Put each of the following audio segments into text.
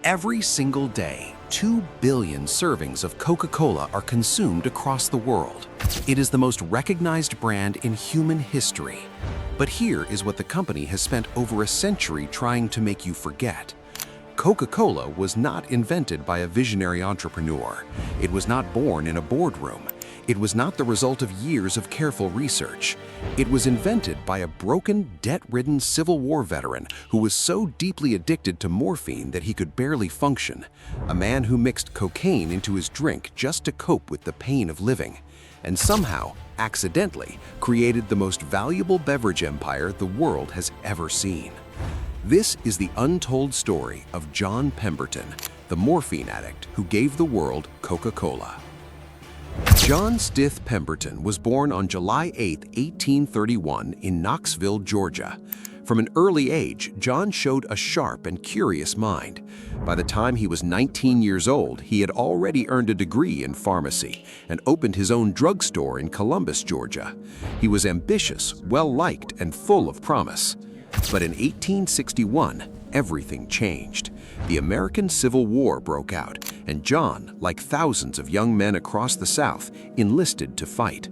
Every single day, 2 billion servings of Coca-Cola are consumed across the world. It is the most recognized brand in human history. But here is what the company has spent over a century trying to make you forget. Coca-Cola was not invented by a visionary entrepreneur. It was not born in a boardroom. It was not the result of years of careful research. It was invented by a broken, debt-ridden Civil War veteran who was so deeply addicted to morphine that he could barely function. A man who mixed cocaine into his drink just to cope with the pain of living. And somehow, accidentally, created the most valuable beverage empire the world has ever seen. This is the untold story of John Pemberton, the morphine addict who gave the world Coca-Cola. John Stith Pemberton was born on July 8, 1831 in Knoxville, Georgia. From an early age, John showed a sharp and curious mind. By the time he was 19 years old, he had already earned a degree in pharmacy and opened his own drugstore in Columbus, Georgia. He was ambitious, well-liked, and full of promise. But in 1861, everything changed. The American Civil War broke out, and John, like thousands of young men across the South, enlisted to fight.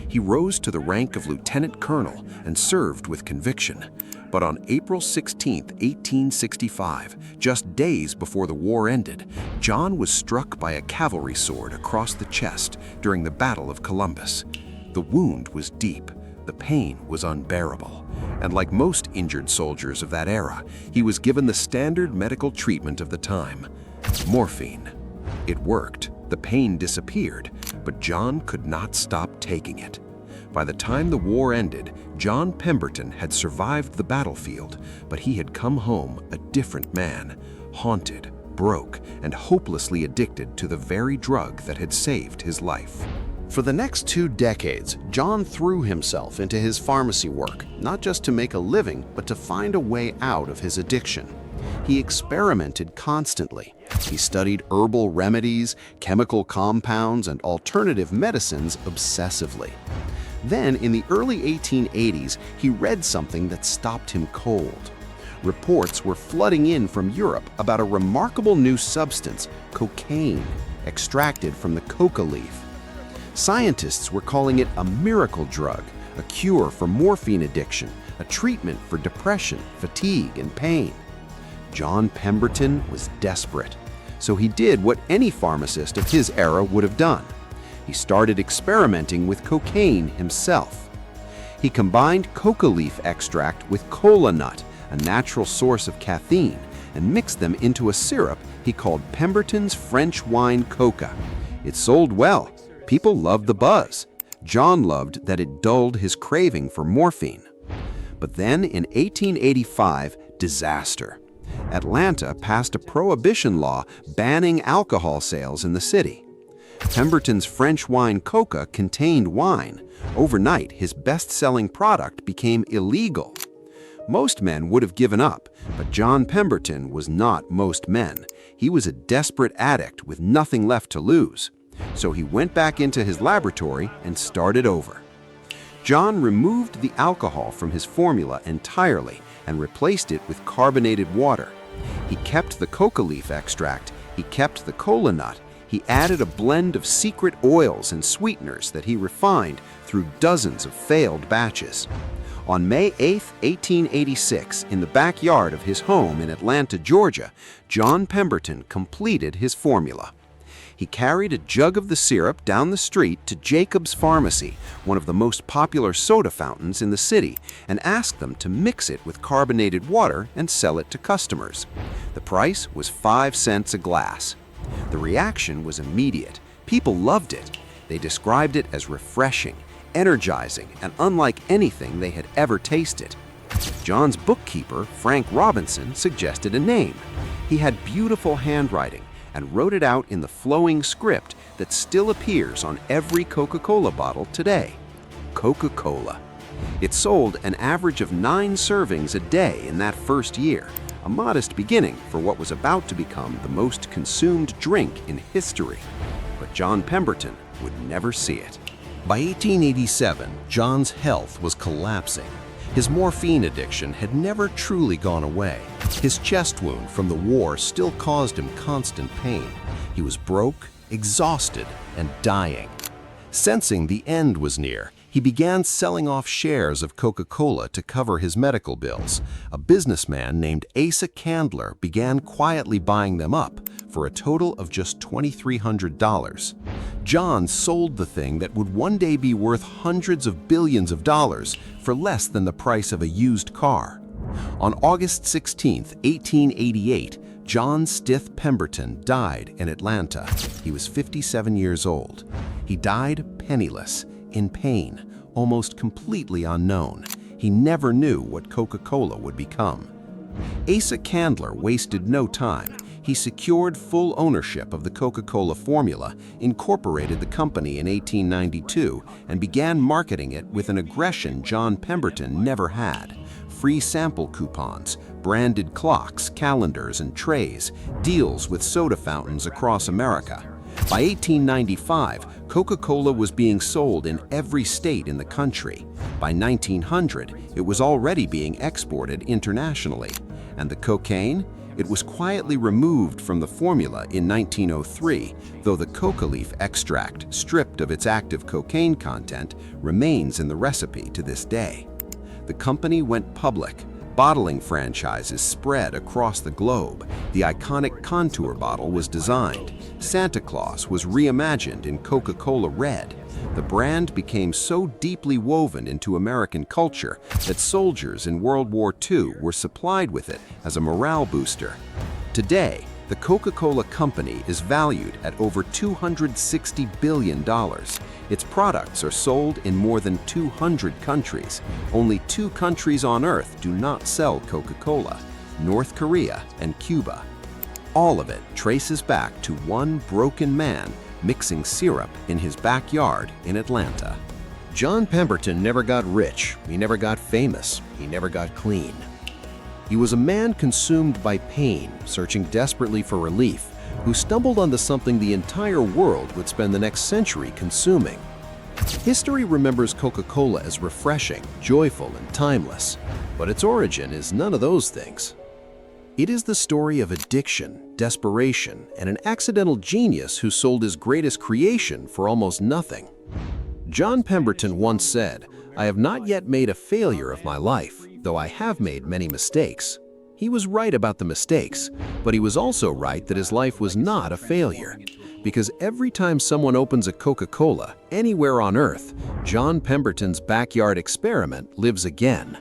He rose to the rank of lieutenant colonel and served with conviction. But on April 16, 1865, just days before the war ended, John was struck by a cavalry sword across the chest during the Battle of Columbus. The wound was deep. The pain was unbearable, and like most injured soldiers of that era, he was given the standard medical treatment of the time, morphine. It worked, the pain disappeared, but John could not stop taking it. By the time the war ended, John Pemberton had survived the battlefield, but he had come home a different man, haunted, broke, and hopelessly addicted to the very drug that had saved his life. For the next 2 decades, John threw himself into his pharmacy work, not just to make a living, but to find a way out of his addiction. He experimented constantly. He studied herbal remedies, chemical compounds, and alternative medicines obsessively. Then, in the early 1880s, he read something that stopped him cold. Reports were flooding in from Europe about a remarkable new substance, cocaine, extracted from the coca leaf. Scientists were calling it a miracle drug, a cure for morphine addiction, a treatment for depression, fatigue, and pain. John Pemberton was desperate, so he did what any pharmacist of his era would have done. He started experimenting with cocaine himself. He combined coca leaf extract with cola nut, a natural source of caffeine, and mixed them into a syrup he called Pemberton's French Wine Coca. It sold well. People loved the buzz. John loved that it dulled his craving for morphine. But then in 1885, disaster. Atlanta passed a prohibition law banning alcohol sales in the city. Pemberton's French Wine Coca contained wine. Overnight, his best-selling product became illegal. Most men would have given up, but John Pemberton was not most men. He was a desperate addict with nothing left to lose. So he went back into his laboratory and started over. John removed the alcohol from his formula entirely and replaced it with carbonated water. He kept the coca leaf extract, he kept the cola nut, he added a blend of secret oils and sweeteners that he refined through dozens of failed batches. On May 8, 1886, in the backyard of his home in Atlanta, Georgia, John Pemberton completed his formula. He carried a jug of the syrup down the street to Jacob's Pharmacy, one of the most popular soda fountains in the city, and asked them to mix it with carbonated water and sell it to customers. The price was 5 cents a glass. The reaction was immediate. People loved it. They described it as refreshing, energizing, and unlike anything they had ever tasted. John's bookkeeper, Frank Robinson, suggested a name. He had beautiful handwriting and wrote it out in the flowing script that still appears on every Coca-Cola bottle today. Coca-Cola. It sold an average of 9 servings a day in that first year, a modest beginning for what was about to become the most consumed drink in history. But John Pemberton would never see it. By 1887, John's health was collapsing. His morphine addiction had never truly gone away. His chest wound from the war still caused him constant pain. He was broke, exhausted, and dying. Sensing the end was near, he began selling off shares of Coca-Cola to cover his medical bills. A businessman named Asa Candler began quietly buying them up for a total of just $2,300. John sold the thing that would one day be worth hundreds of billions of dollars for less than the price of a used car. On August 16, 1888, John Stith Pemberton died in Atlanta. He was 57 years old. He died penniless, in pain, almost completely unknown. He never knew what Coca-Cola would become. Asa Candler wasted no time. He secured full ownership of the Coca-Cola formula, incorporated the company in 1892, and began marketing it with an aggression John Pemberton never had. Free sample coupons, branded clocks, calendars, and trays, deals with soda fountains across America. By 1895, Coca-Cola was being sold in every state in the country. By 1900, it was already being exported internationally. And the cocaine? It was quietly removed from the formula in 1903, though the coca leaf extract, stripped of its active cocaine content, remains in the recipe to this day. The company went public. Bottling franchises spread across the globe. The iconic Contour bottle was designed. Santa Claus was reimagined in Coca-Cola Red. The brand became so deeply woven into American culture that soldiers in World War II were supplied with it as a morale booster. Today, the Coca-Cola Company is valued at over $260 billion. Its products are sold in more than 200 countries. Only 2 countries on Earth do not sell Coca-Cola: North Korea and Cuba. All of it traces back to one broken man mixing syrup in his backyard in Atlanta. John Pemberton never got rich, he never got famous, he never got clean. He was a man consumed by pain, searching desperately for relief, who stumbled onto something the entire world would spend the next century consuming. History remembers Coca-Cola as refreshing, joyful, and timeless, but its origin is none of those things. It is the story of addiction, desperation, and an accidental genius who sold his greatest creation for almost nothing. John Pemberton once said, "I have not yet made a failure of my life, though I have made many mistakes." He was right about the mistakes, but he was also right that his life was not a failure. Because every time someone opens a Coca-Cola anywhere on Earth, John Pemberton's backyard experiment lives again.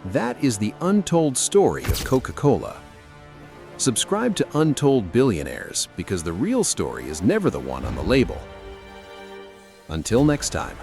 That is the untold story of Coca-Cola. Subscribe to Untold Billionaires because the real story is never the one on the label. Until next time.